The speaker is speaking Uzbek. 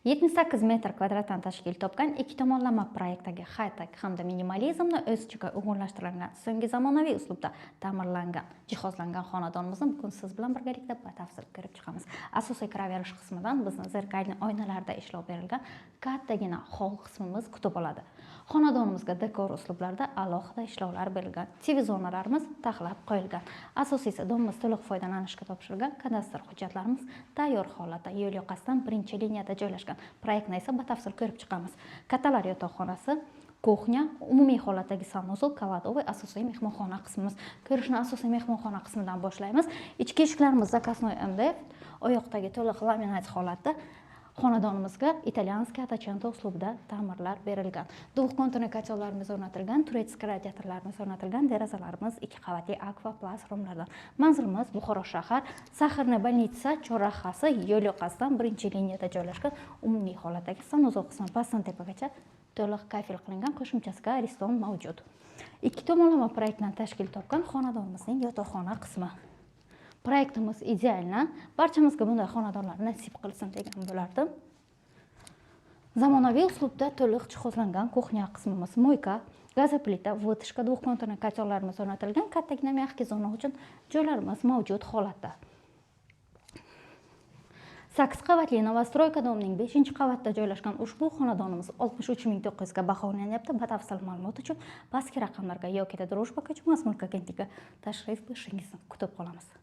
78 metr kvadratdan tashkil topgan ikki tomonlama proyektdagi high-tech hamda minimalizmni o'z ichiga uyg'unlashtirilgan so'nggi zamonaviy uslubda ta'mirlangan, jihozlangan xonadonimizni bugun siz bilan birgalikda batafsil ko'rib chiqamiz. Asosiy kiraverish qismidan bizni zerkalli oynalarda ishlov berilgan kattagina hol qismimiz kutib oladi. Xonadonimizga dekor uslublarda alohida ishlovlar berilgan, TV zonalarimiz taxlab qo'yilgan. Asosiysi domimiz to'liq foydalanishga topshirilgan, kadastr hujjatlarimiz tayyor holatda yo'l yoqasidan birinchi liniyada joylashgan. Proyektni esa batafsil ko'rib chiqamiz. Kattalar yotoqxonasi, kuxnya, umumiy holatdagi sanuzol, kladovый, asosiy mehmonxona qismimiz. Ko'rishni asosiy mehmonxona qismidan boshlaymiz. Ichki eshiklarimiz zakaznoy MDF, oyoqdagi to'liq laminat holatda. Xonadonimizga italyanskiy atachanta uslubida ta'mirlar berilgan. Duxkonturni kotellarimiz o'rnatilgan, turetskiy radiatorlarimiz o'rnatilgan, derazalarimiz 2 qavatli Aquaplast romlardan. Manzilimiz Buxoro shahar, Saxirni bolnitsa chorrahasi yo'l yoqasidan birinchi liniyada joylashgan, umumiy holatdagi sanuzol qismi pastdan tepagacha to'liq kafil qilingan, qo'shimchasiga ariston mavjud. Ikki tomonlama proyektdan tashkil topgan xonadonimizning yotoqxona qismi. Proyektimiz idealna, barchamizga bunday xonadonlar nasib qilsin degan bo'lardim. Zamonaviy uslubda to'liq jihozlangan kuxnya qismimiz, moyka, gaz plita, vытяжка, duxkonturni kotellarimiz o'rnatilgan, kattagina mягкий zona uchun joylarimiz mavjud holatda. 8 qavatli Novostroyka domining 5-qavatda joylashgan ushbu xonadonimiz 63.900 ga baholanyapti. Batafsil ma'lumot uchun pastki raqamlarga yoki Družba ko'chmas mulk agentligiga tashrif buyurishingizni kutib qolamiz.